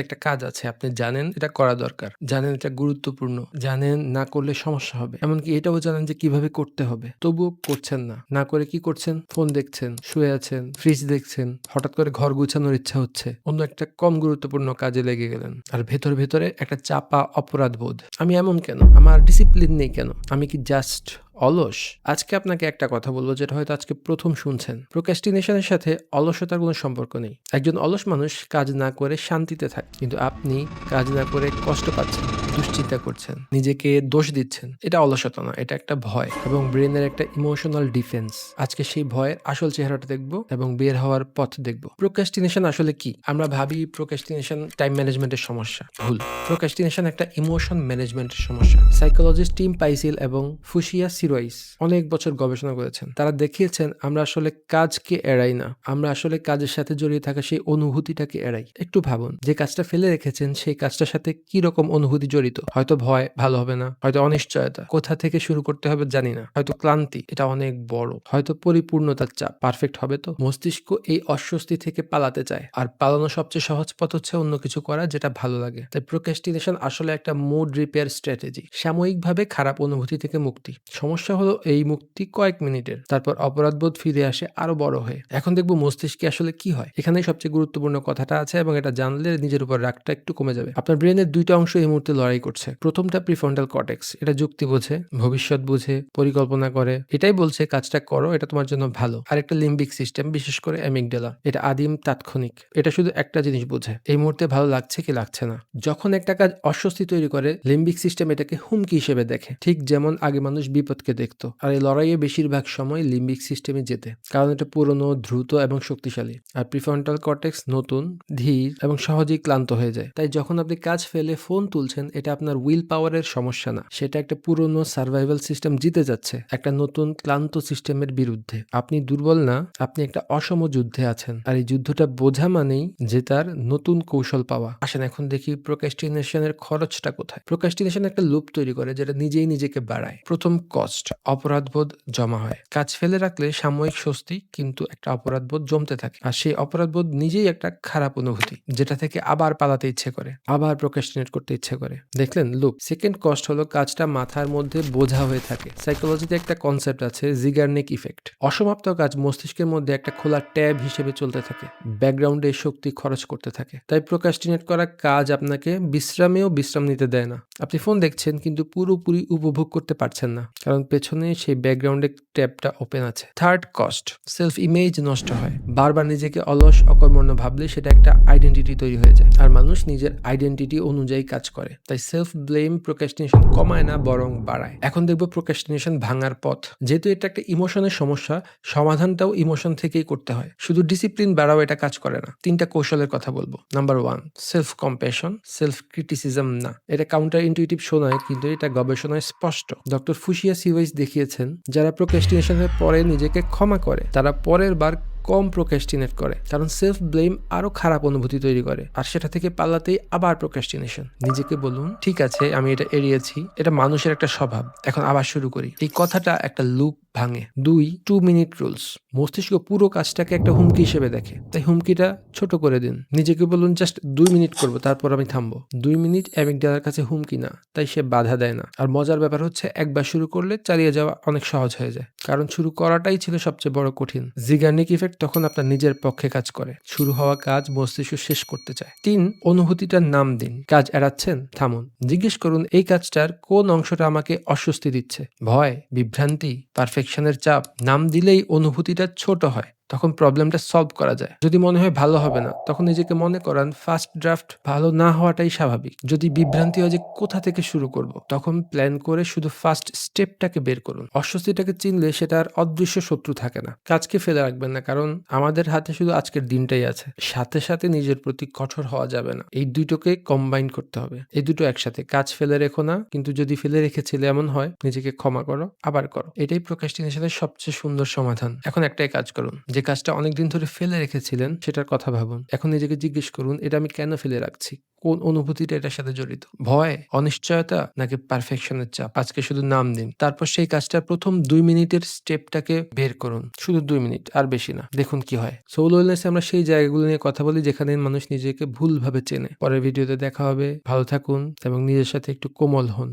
একটা কাজ আছে, আপনি জানেন এটা করা দরকার, জানেন এটা গুরুত্বপূর্ণ, জানেন না করলে সমস্যা হবে, এমনকি এটাও জানেন যে কিভাবে করতে হবে, তবুও করছেন না। না করে কি করছেন? ফোন দেখছেন, শুয়ে আছেন, ফ্রিজ দেখছেন, হঠাৎ করে ঘর গুছানোর ইচ্ছা হচ্ছে, অন্য একটা কম গুরুত্বপূর্ণ কাজে লেগে গেলেন। আর ভেতরে একটা চাপা অপরাধ বোধ, আমি এমন কেন, আমার ডিসিপ্লিন নেই কেন, আমি কি জাস্ট অলস? আজকে আপনাকে একটা কথা বলবো যেটা হয়তো আজকে প্রথম শুনছেন। প্রোক্রাস্টিনেশনের সাথে অলসতার কোনো সম্পর্ক নেই। একজন অলস মানুষ কাজ না করে শান্তিতে থাকে, কিন্তু আপনি কাজ না করে কষ্ট পাচ্ছেন, দুশ্চিন্তা করছেন, নিজেকে দোষ দিচ্ছেন। এটা অলসতা না, এটা একটা ভয় এবং ব্রেনের একটা ইমোশনাল ডিফেন্স। আজকে সেই ভয়ের আসল চেহারাটা দেখব এবং বের হওয়ার পথ দেখব। প্রোক্রাস্টিনেশন আসলে কি? আমরা ভাবি প্রোক্রাস্টিনেশন টাইম ম্যানেজমেন্টের সমস্যা। ভুল। প্রোক্রাস্টিনেশন একটা ইমোশন ম্যানেজমেন্টের সমস্যা। সাইকোলজিস্ট টিম পাইসিল এবং ফুশিয়া সিরোইস অনেক বছর গবেষণা করেছেন। তারা দেখিয়েছেন আমরা আসলে কাজকে এড়াই না, আমরা আসলে কাজের সাথে জড়িয়ে থাকা সেই অনুভূতিটাকে এড়াই। একটু ভাবুন, যে কাজটা ফেলে রেখেছেন সেই কাজটার সাথে কি রকম অনুভূতি জড়িত? হয়তো ভয়, ভালো হবে না, হয়তো অনিশ্চয়তা, কোথা থেকে শুরু করতে হবে জানি না, হয়তো ক্লান্তি, এটা অনেক বড়, হয়তো পরিপূর্ণতার চাপ, পারফেক্ট হবে তো। মস্তিষ্ক এই অস্বস্তি থেকে পালাতে চায়, আর পালানোর সবচেয়ে সহজ পথ হচ্ছে অন্য কিছু করা যেটা ভালো লাগে। তাই প্রোক্রাস্টিনেশন আসলে একটা মুড রিপেয়ার স্ট্র্যাটেজি, সাময়িকভাবে খারাপ অনুভূতি থেকে মুক্তি। সমস্যা হলো এই মুক্তি কয়েক মিনিটের, তারপর অপরাধবোধ ফিরে আসে আরো বড় হয়ে। এখন দেখবো মস্তিষ্কে আসলে কি হয়। এখানেই সবচেয়ে গুরুত্বপূর্ণ কথাটা আছে এবং এটা জানলে নিজের উপর রাগটা একটু কমে যাবে। আপনার ব্রেনের দুইটা অংশ এই মুহূর্তে লড়াই করছে। প্রথমটা প্রিফ্রন্টাল কর্টেক্স, এটা যুক্তি বোঝে, ভবিষ্যৎ বুঝে, পরিকল্পনা করে, এটাই বলছে কাজটা করো, এটা তোমার জন্য ভালো। আর একটা লিম্বিক সিস্টেম, বিশেষ করে অ্যামিগডালা, এটা আদিম তাৎক্ষণিক, এটা শুধু একটা জিনিস বোঝে, এই মুহূর্তে ভালো লাগছে কি লাগছে না। যখন একটা কাজ অস্বস্তি তৈরি করে, লিম্বিক সিস্টেম এটাকে হুমকি হিসেবে দেখে, ঠিক যেমন আগে মানুষ বিপদকে দেখতো। আর এই লড়াইয়ে বেশিরভাগ সময় লিম্বিক সিস্টেমে জেতে, কারণ এটা পুরনো, দ্রুত এবং শক্তিশালী। আর প্রিফ্রন্টাল কর্টেক্স নতুন, ধীর এবং সহজেই ক্লান্ত হয়ে যায়। তাই যখন আপনি কাজ ফেলে ফোন তুলছেন, এটা আপনার উইল পাওয়ারের সমস্যা না, সেটা একটা পুরনো সার্ভাইভাল সিস্টেম জিতে যাচ্ছে একটা নতুন ক্লান্ত সিস্টেমের বিরুদ্ধে। আপনি দুর্বল না, আপনি একটা অসম যুদ্ধে আছেন, আর এই যুদ্ধটা বোঝা মানেই যে তার নতুন কৌশল পাওয়া। আসেন এখন দেখি প্রোক্রাস্টিনেশনের খরচটা কোথায়। প্রোক্রাস্টিনেশন একটা লুপ তৈরি করে যেটা নিজেই নিজেকে বাড়ায়। প্রথম কস্ট, অপরাধবোধ জমা হয়। কাজ ফেলে রাখলে সাময়িক স্বস্তি, কিন্তু একটা অপরাধবোধ জমতে থাকে, আর সেই অপরাধবোধ নিজেই একটা খারাপ অনুভূতি, যেটা থেকে আবার পালাতে ইচ্ছে করে, আবার প্রোক্রাস্টিনেট করতে ইচ্ছে করে। দেখলেন লুপ। সেকেন্ড কস্ট হলো কাজটা মাথার মধ্যে বোঝা হয়ে থাকে। সাইকোলজিতে একটা কনসেপ্ট আছে, জিগার্নিক ইফেক্ট। অসমাপ্ত কাজ মস্তিষ্কের মধ্যে একটা খোলা ট্যাব হিসেবে চলতে থাকে, ব্যাকগ্রাউন্ডে শক্তি খরচ করতে থাকে। তাই প্রোক্রাস্টিনেট করা কাজ আপনাকে বিশ্রামেও বিশ্রাম নিতে দেয় না। আপনি ফোন দেখছেন কিন্তু পুরোপুরি উপভোগ করতে পারছেন না, কারণ পেছনে সেই ব্যাকগ্রাউন্ডে ট্যাবটা ওপেন আছে। থার্ড কস্ট, সেলফ ইমেজ নষ্ট হয়। বারবার নিজেকে অলস, অকর্মণ্য ভাবলে সেটা একটা আইডেন্টিটি তৈরি হয়ে যায়, আর মানুষ নিজের আইডেন্টিটি অনুযায়ী কাজ করে। তাই সেলফ ব্লেম প্রোক্রাস্টিনেশন কমায় না, বরং বাড়ায়। এখন দেখবো প্রোক্রাস্টিনেশন ভাঙার পথ। যেহেতু এটা একটা ইমোশনের সমস্যা, সমাধানটাও ইমোশন থেকেই করতে হয়। শুধু ডিসিপ্লিন বাড়াও এটা কাজ করে না। তিনটা কৌশলের কথা বলবো। Number 1, self compassion, self criticism না। এটা কাউন্টার ইনটুইটিভ শোনায়, কিন্তু এটা গবেষণায় স্পষ্ট। ডক্টর ফুশিয়া সিওয়াইস দেখিয়েছেন যারা প্রোক্রাস্টিনেশনের পরে নিজেকে ক্ষমা করে, তারা পরের বার কম প্রোক্রাস্টিনেট করে, কারণ সেলফ ব্লেম আরো খারাপ অনুভূতি তৈরি করে, আর সেটা থেকে পালাতেই আবার প্রোক্রাস্টিনেশন। নিজেকে বলুন, ঠিক আছে আমি এটা এড়িয়েছি, এটা মানুষের একটা স্বভাব, এখন আবার শুরু করি। এই কথাটা একটা লুপ ভাঙে। 2 মিনিট রুলস। মস্তিষ্ক পুরো কাজটাকে একটা হুমকি হিসেবে দেখে, তাই হুমকিটা ছোট করে দিন। নিজেকে বলুন জাস্ট 2 মিনিট করবো, তারপর আমি থামবো। 2 মিনিট অ্যামিগডালার কাছে হুমকি না, তাই সে বাধা দেয় না। আর মজার ব্যাপার হচ্ছে, একবার শুরু করলে চালিয়ে যাওয়া অনেক সহজ হয়ে যায়, কারণ শুরু করাটাই ছিল সবচেয়ে বড় কঠিন। জিগার্নিক ইফেক্ট তখন আপনার নিজের পক্ষে কাজ করে। শুরু হওয়া কাজ মস্তিষ্ক শেষ করতে চায়। 3, অনুভূতিটার নাম দিন। কাজ এড়াচ্ছেন, থামুন, জিজ্ঞেস করুন এই কাজটার কোন অংশটা আমাকে অস্বস্তি দিচ্ছে। ভয়, বিভ্রান্তি, পারফেকশনের চাপ। নাম দিলেই অনুভূতিটা ছোট হয়, তখন প্রবলেমটা সলভ করা যায়। যদি মনে হয় ভালো হবে না, তখন নিজেকে মনে করান ফার্স্ট ড্রাফট ভালো না হওয়াটাই স্বাভাবিক। যদি বিভ্রান্তি হয় যে কোথা থেকে শুরু করব, তখন প্ল্যান করে শুধু ফার্স্ট স্টেপটাকে বের করুন। অস্বস্তিটাকে চিনলে সেটা আর অদৃশ্য শত্রু থাকে না। কাজকে ফেলে রাখবেন না, কারণ আমাদের হাতে শুধু আজকের দিনটাই আছে। সাথে সাথে নিজের প্রতি কঠোর হওয়া যাবে না। এই দুটোকে কম্বাইন করতে হবে, এই দুটো একসাথে। কাজ ফেলে রেখো না, কিন্তু যদি ফেলে রেখেছিলে এমন হয়, নিজেকে ক্ষমা করো, আবার করো। এটাই প্রোক্রাস্টিনেশনের সবচেয়ে সুন্দর সমাধান। এখন একটাই কাজ করুন, যে কাজটা অনেকদিন ধরে ফেলে রেখেছিলেন সেটার কথা ভাবুন। এখন নিজেকে জিজ্ঞেস করুন, এটা আমি কেন ফেলে রাখছি? কোন অনুভূতিটা এটার সাথে জড়িত? ভয়, অনিশ্চয়তা নাকি পারফেকশন এর চাপ? আজকে শুধু নাম দিন। তারপর সেই কাজটার ১ম ২ মিনিটের স্টেপটাকে বের করুন। শুধু ২ মিনিট, আর বেশি না। দেখুন কি হয়। সোল ওয়েলনেস এ আমরা সেই জায়গাগুলো নিয়ে কথা বলি যেখানে মানুষ নিজেকে ভুলভাবে চেনে। পরের ভিডিওতে দেখা হবে। ভালো থাকুন এবং নিজের সাথে একটু কোমল হন।